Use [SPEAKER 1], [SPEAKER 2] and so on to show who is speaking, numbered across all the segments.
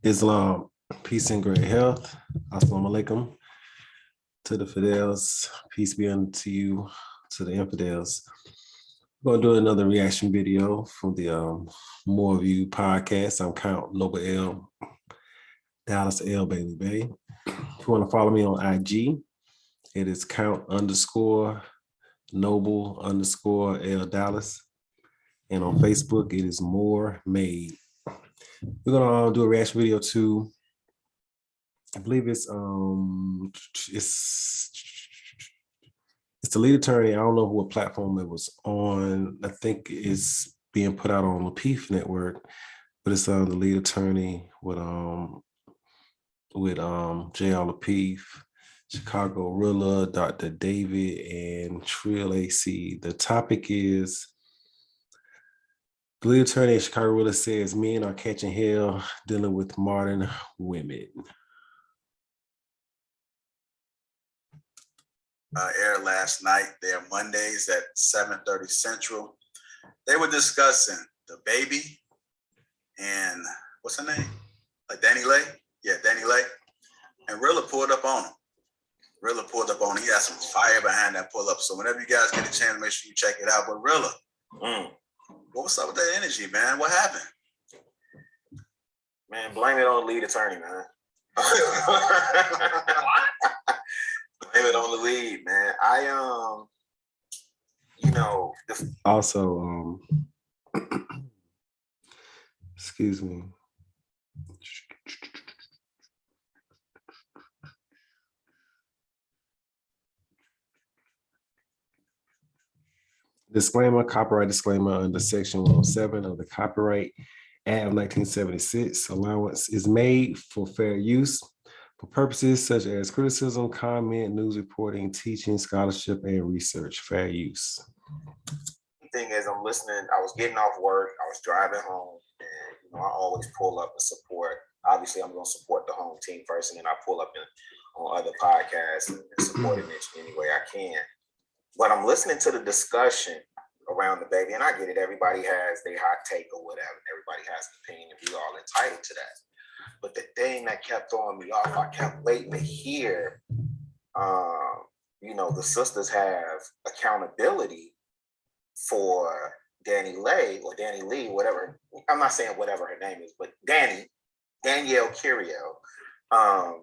[SPEAKER 1] Islam, peace and great health. Assalamu alaikum to the Fidels. Peace be unto you, to the infidels. We're going to do another reaction video from the Moorvue podcast. I'm Count Noble L, Dallas L, baby, baby. If you want to follow me on IG, it is Count_Noble_L Dallas. And on Facebook, it is Moor Made. We're gonna do a reaction video to, I believe it's the lead attorney. I don't know what platform it was on. I think it's being put out on the Lapeef network, but it's the lead attorney with J.R. Lapeef, Chicago Rilla, Dr. David, and Trill AC. The topic is, the lead attorney at Chicago Rilla says men are catching hell dealing with modern women.
[SPEAKER 2] Aired last night. They're Mondays at 7:30 Central. They were discussing the baby and what's her name? Danny Lay? Yeah, Danny Lay. And Rilla pulled up on him. He had some fire behind that pull up. So whenever you guys get a chance, make sure you check it out. But Rilla, what's up with that energy, man? What happened?
[SPEAKER 3] Man, blame it on the lead attorney, man. Blame it on the lead, man.
[SPEAKER 1] Also, excuse me. Disclaimer, copyright disclaimer under Section 107 of the Copyright Act of 1976. Allowance is made for fair use for purposes such as criticism, comment, news reporting, teaching, scholarship, and research. Fair use.
[SPEAKER 3] The thing is, I'm listening. I was getting off work. I was driving home, and I always pull up and support. Obviously, I'm going to support the home team first, and then I pull up on other podcasts and support it in any way I can. But I'm listening to the discussion around the baby, and I get it. Everybody has their hot take or whatever. Everybody has an opinion, and we all entitled to that. But the thing that kept throwing me off, I kept waiting to hear, the sisters have accountability for Danny Lay or Danny Lee, whatever. I'm not saying whatever her name is, but Danielle Curio. I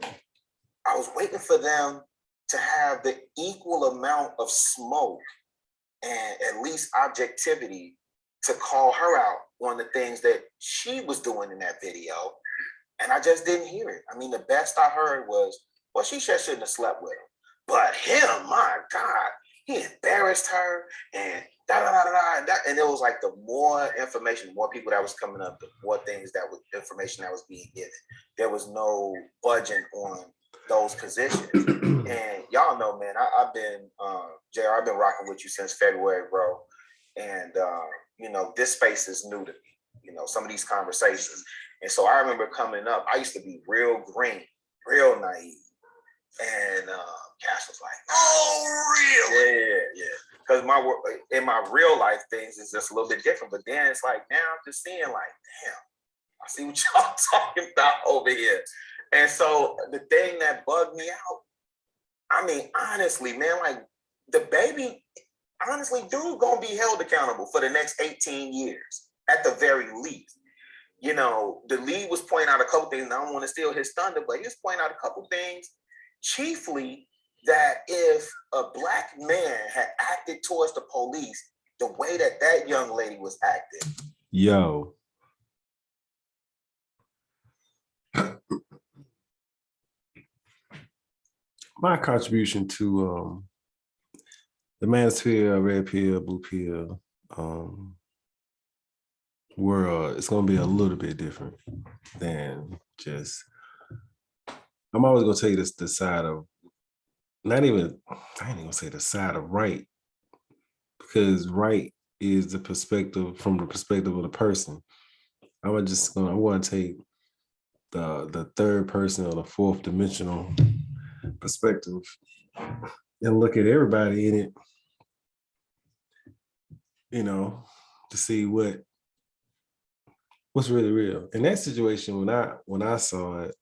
[SPEAKER 3] was waiting for them to have the equal amount of smoke and at least objectivity to call her out on the things that she was doing in that video. And I just didn't hear it. I mean, the best I heard was, well, she just shouldn't have slept with him. But him, my God, he embarrassed her and da-da-da-da-da. And it was like the more information, the more people that was coming up, the more information that was being given. There was no budging on those positions. And y'all know, man, I've been, JR, I've been rocking with you since February, bro. And, this space is new to me, some of these conversations. And so I remember coming up, I used to be real green, real naive. And Cash was like, oh, really? Yeah. Because in my real life things is just a little bit different. But then it's like, now I'm just seeing like, damn, I see what y'all talking about over here. And so the thing that bugged me out, I mean, honestly, man, like the baby, honestly, dude gonna be held accountable for the next 18 years at the very least. The lead was pointing out a couple things, and I don't want to steal his thunder, but he was pointing out a couple things, chiefly that if a Black man had acted towards the police the way that young lady was acting.
[SPEAKER 1] Yo. My contribution to the manosphere, red pill, blue pill world, it's gonna be a little bit different than just, I'm always gonna tell you this, the side of, I ain't even gonna say the side of right, because right is the perspective, from the perspective of the person. I'm gonna take the third person or the fourth dimensional perspective and look at everybody in it, to see what what's really real. In that situation, when I saw it,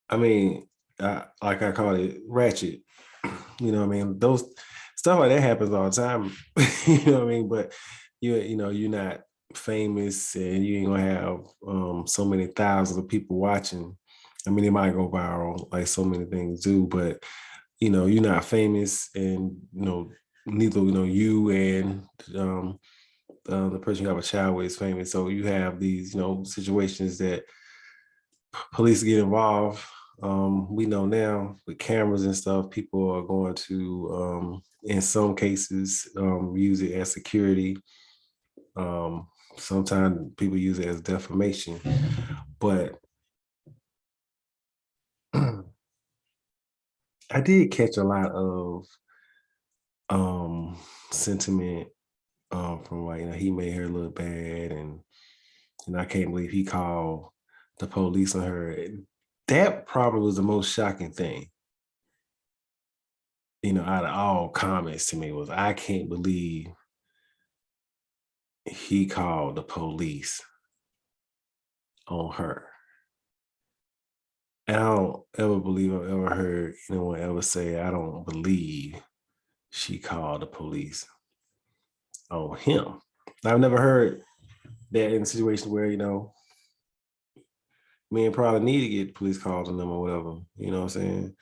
[SPEAKER 1] I mean, like I call it ratchet. You know what I mean? Those stuff like that happens all the time. You know what I mean? But you know, you're not famous and you ain't gonna have so many thousands of people watching. I mean, it might go viral like so many things do, but you know, you're not famous and you know, neither you know you and the person you have a child with is famous. So you have these, you know, situations that police get involved. We know now with cameras and stuff, people are going to, in some cases, use it as security. Sometimes people use it as defamation, but I did catch a lot of sentiment from like, you know, he made her look bad, and you know, I can't believe he called the police on her. That probably was the most shocking thing, you know, out of all comments to me was, I can't believe he called the police on her. And I don't ever believe I've ever heard anyone ever say, I don't believe she called the police on him. I've never heard that in a situation where, you know, men probably need to get police calls on them or whatever, you know what I'm saying?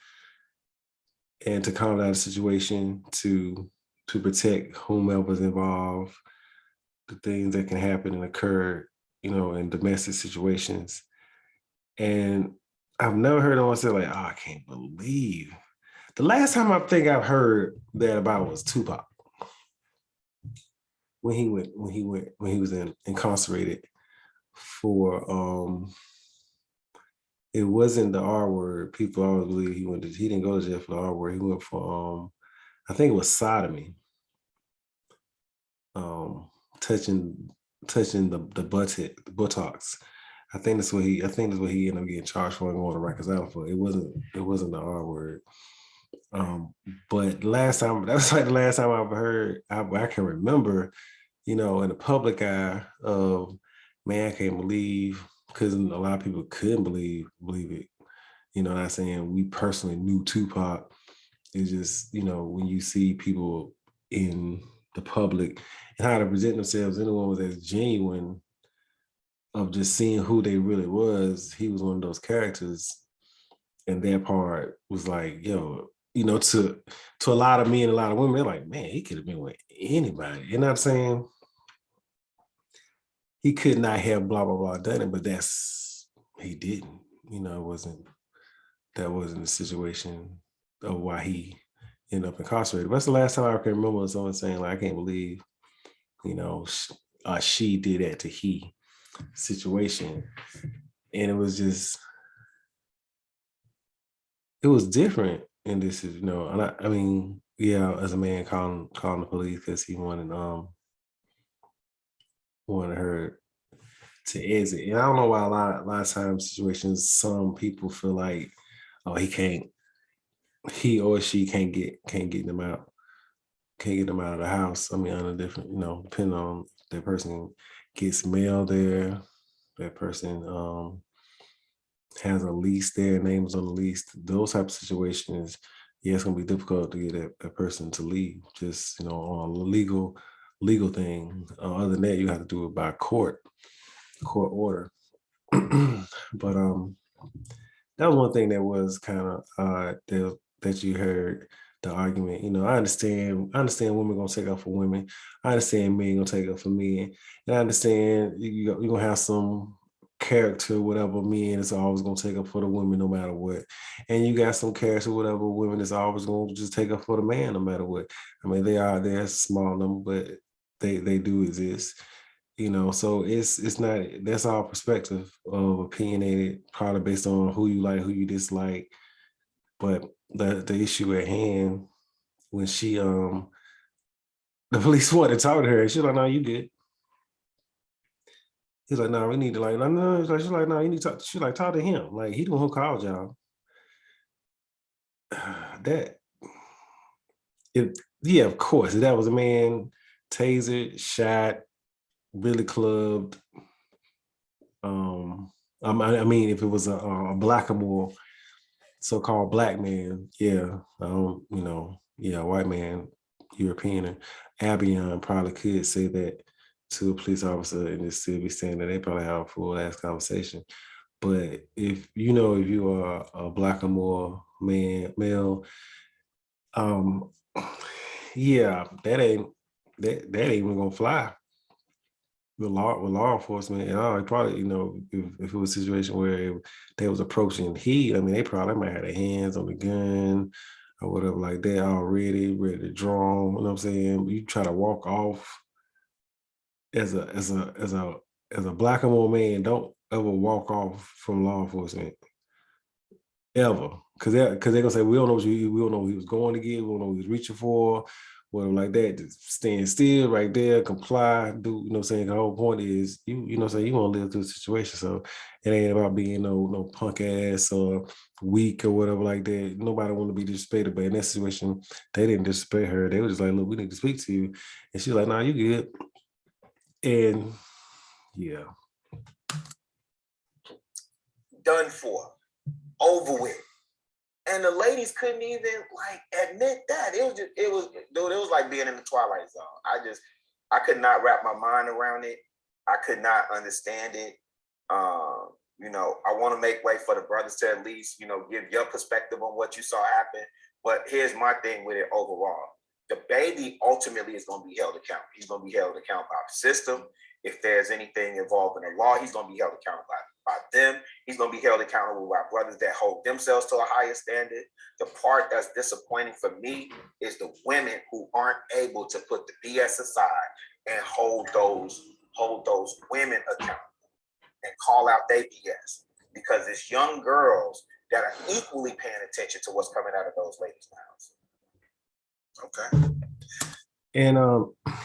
[SPEAKER 1] And to calm down the situation, to protect whomever's involved, the things that can happen and occur, you know, in domestic situations. And I've never heard anyone say like, oh, I can't believe. The last time I think I've heard that about was Tupac. When he was incarcerated for it wasn't the R word. People always believe he didn't go to jail for the R word. He went for I think it was sodomy. Touching the buttocks. I think that's what he ended up getting charged for and going to Rikers Island for. It wasn't the R word. But last time, that was like the last time I've heard, I can remember, you know, in the public eye of, man, I can't believe, because a lot of people couldn't believe it. You know, not saying we personally knew Tupac. It's just, you know, when you see people in the public and how to present themselves, anyone was as genuine of just seeing who they really was. He was one of those characters. And that part was like, yo, you know, to a lot of men, a lot of women, they're like, man, he could have been with anybody. You know what I'm saying? He could not have blah, blah, blah done it, but he didn't. You know, that wasn't the situation of why he ended up incarcerated. But that's the last time I can remember someone saying, like, I can't believe, you know, she did that to he situation. And it was different. And this is, you know, and I mean, yeah, as a man calling the police because he wanted her to exit. And I don't know why a lot of times situations, some people feel like, oh, he or she can't get them out. Can't get them out of the house. I mean, on a different, you know, depending on that person gets mail there, that person has a lease there, names on the lease, those type of situations, yeah, it's gonna be difficult to get that person to leave, just, you know, on a legal thing. Other than that, you have to do it by court order. But that was one thing that was kind of that you heard the argument. You know, I understand women gonna take up for women. I understand men gonna take up for men. And I understand you're gonna have some character, whatever, men is always gonna take up for the women no matter what. And you got some character, whatever, women is always gonna just take up for the man no matter what. I mean, they're a small number, but they do exist. You know, so it's not, that's all perspective of opinionated, probably based on who you like, who you dislike. But the issue at hand, when she the police wanted to talk to her, she's like, no, you good. He's like, no, we need to like, no, she's like, no, you need to talk. She's like, talk to him. Like, he the one who called y'all. Yeah, of course, if that was a man, tasered, shot, really clubbed. I mean, if it was a blackamoor, so-called black man, yeah, white man, European, and Albion probably could say that to a police officer and just still be saying that they probably have a full ass conversation. But if you are a blackamoor male, yeah, that ain't even gonna fly with law enforcement at all. It probably, if it was a situation where they was approaching heat, I mean, they probably might have their hands on the gun or whatever like that already, ready to draw 'em, you know what I'm saying? You try to walk off as a blackamoor man, don't ever walk off from law enforcement ever, because they're gonna say we don't know what he was going to get, we don't know what he was reaching for, whatever like that. Just stand still right there, comply, do, you know what I'm saying? The whole point is you know what I'm saying, you want to live through the situation. So it ain't about being no punk ass or weak or whatever like that. Nobody want to be disrespected, but in that situation, they didn't disrespect her. They were just like, look, we need to speak to you. And she's like, nah, you good. And yeah.
[SPEAKER 3] Done for. Over with. And the ladies couldn't even like admit that. It was like being in the Twilight Zone. I could not wrap my mind around it. I could not understand it. I want to make way for the brothers to at least, give your perspective on what you saw happen. But here's my thing with it overall. The baby ultimately is going to be held accountable. He's going to be held accountable by the system. If there's anything involved in the law, he's going to be held accountable by them. He's going to be held accountable by brothers that hold themselves to a higher standard. The part that's disappointing for me is the women who aren't able to put the BS aside and hold those women accountable and call out their BS, because it's young girls that are equally paying attention to what's coming out of those ladies' mouths.
[SPEAKER 2] Okay.
[SPEAKER 1] And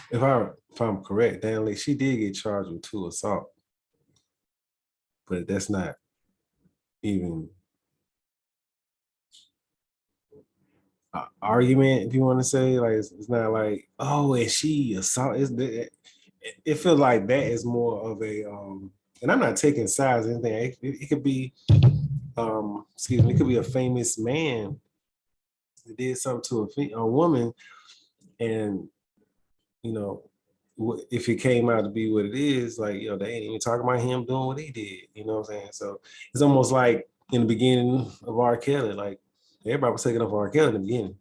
[SPEAKER 1] if I'm correct, Danley, she did get charged with 2 assault, but that's not even an argument. If you want to say, like, it's not like, oh, and she assault. It feels like that is more of a and I'm not taking sides or anything. It could be it could be a famous man that did something to a woman, and if it came out to be what it is, like, they ain't even talking about him doing what he did. You know what I'm saying? So it's almost like in the beginning of R. Kelly, like everybody was taking up R. Kelly in the beginning.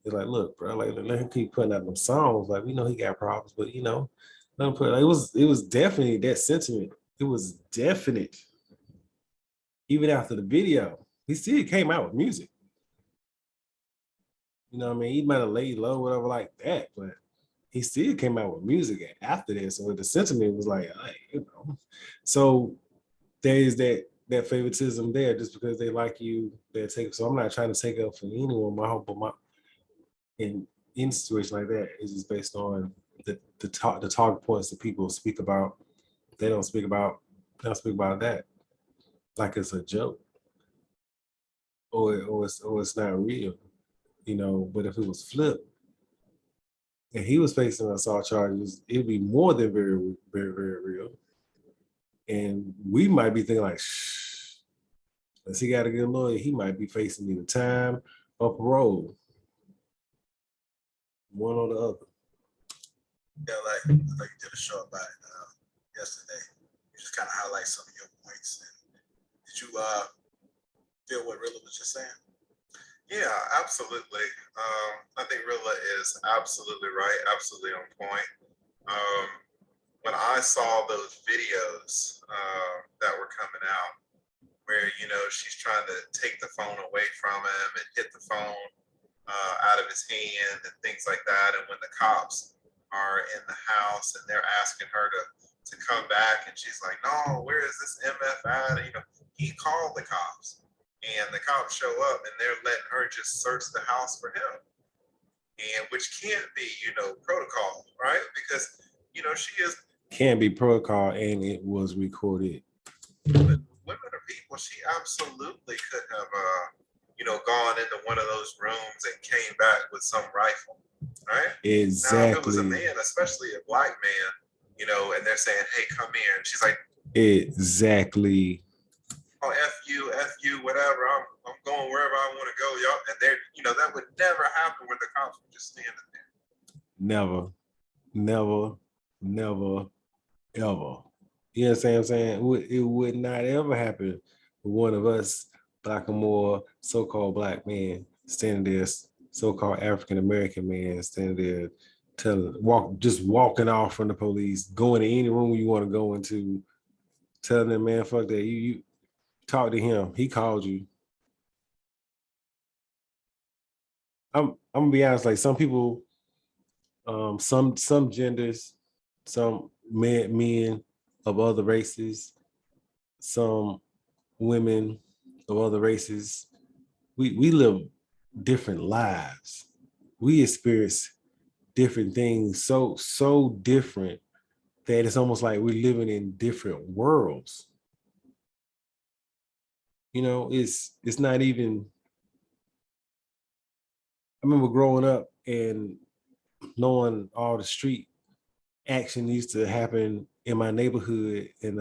[SPEAKER 1] It's like, look, bro, like let him keep putting out them songs. Like, we know he got problems, but let him put. Like, it was definitely that sentiment. It was definite. Even after the video, he still came out with music. You know what I mean? He might have laid low, whatever like that, but he still came out with music after this. So the sentiment was like, So there's that favoritism there, just because they like you, they'll take. So I'm not trying to take up for anyone. My hope, in any situation like that, is just based on the talk points that people speak about. They don't speak about that like it's a joke, or it's not real, But if it was flipped and he was facing assault charges, it'd be more than very, very, very real. And we might be thinking like, shh, unless he got a good lawyer, he might be facing either time or parole. One or the other.
[SPEAKER 2] Yeah, like you did a show about it yesterday. You just kind of highlight some of your points. And did you feel what Rilla was just saying?
[SPEAKER 4] Yeah, absolutely. I think Rilla is absolutely right, absolutely on point. When I saw those videos that were coming out, where she's trying to take the phone away from him and hit the phone out of his hand and things like that, and when the cops are in the house and they're asking her to come back, and she's like, no, where is this MF at? He called the cops. And the cops show up and they're letting her just search the house for him. And which can't be, protocol, right? Because, she is.
[SPEAKER 1] Can't be protocol, and it was recorded.
[SPEAKER 4] But women are people. She absolutely could have, gone into one of those rooms and came back with some rifle. right? Now, if it was a
[SPEAKER 1] Exactly.
[SPEAKER 4] man, especially a black man, you know, and they're saying, "Hey, come here," and she's like,
[SPEAKER 1] Exactly.
[SPEAKER 4] "Oh, f you, whatever. I'm going wherever I want to go, y'all." And they're, you know, that would never happen where the cops were just standing there.
[SPEAKER 1] Never, never, never, ever. You understand what I'm saying? It would not ever happen with one of us, black or more, so-called black men, standing there, so-called African American men, standing there, just walking off from the police, going to any room you want to go into, telling them, man, fuck that. You talk to him. He called you. I'm gonna be honest, like some people, some genders, some men of other races, some women of other races, we live different lives. We experience different things so different that it's almost like we're living in different worlds. You know, it's not even. I remember growing up and knowing all the street action used to happen in my neighborhood, and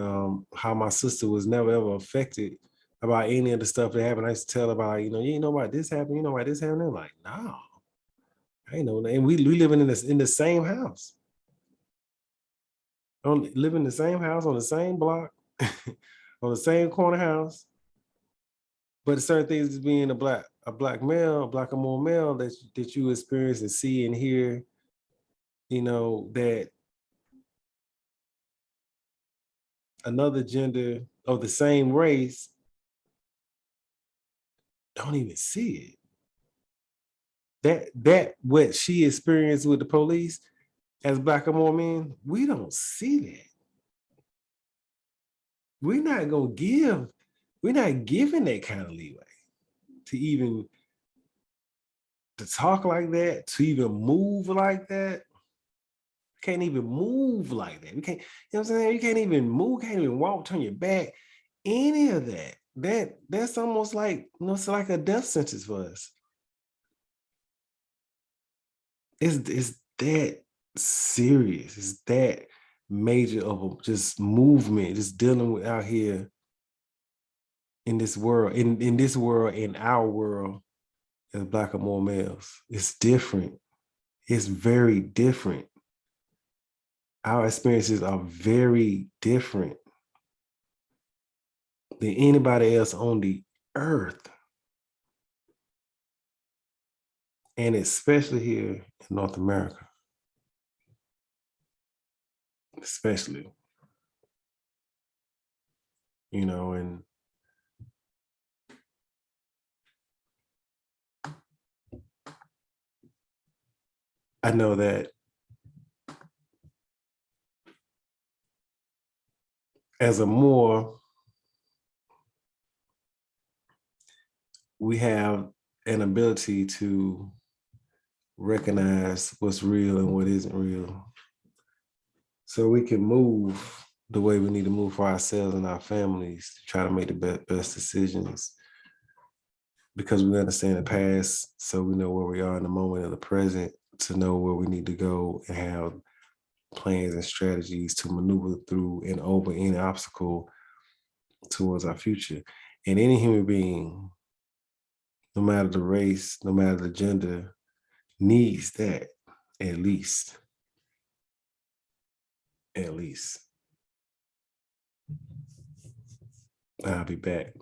[SPEAKER 1] how my sister was never ever affected about any of the stuff that happened. I used to tell her about, you ain't know about this happened, you know about this happened. They're like, no, I ain't know. And we living in the same house. Live in the same house on the same block, on the same corner house. But certain things as being a black male, black or more male that you experience and see and hear, that another gender of the same race don't even see it. That what she experienced with the police as black or more men, we don't see that. We're not giving that kind of leeway to talk like that, to even move like that. Can't even move like that. We can't, what I'm saying? You can't even move, can't even walk, turn your back, any of that. That's almost like, it's like a death sentence for us. It's that serious. It's that major of a just movement, just dealing with out here in this world, in our world as black or more males. It's different. It's very different. Our experiences are very different than anybody else on the earth. And especially here in North America. Especially. And I know that as a Moor, we have an ability to recognize what's real and what isn't real. So we can move the way we need to move for ourselves and our families to try to make the best decisions, because we understand the past, so we know where we are in the moment of the present, to know where we need to go and have plans and strategies to maneuver through and over any obstacle towards our future. And any human being, no matter the race, no matter the gender, needs that at least. At least. I'll be back.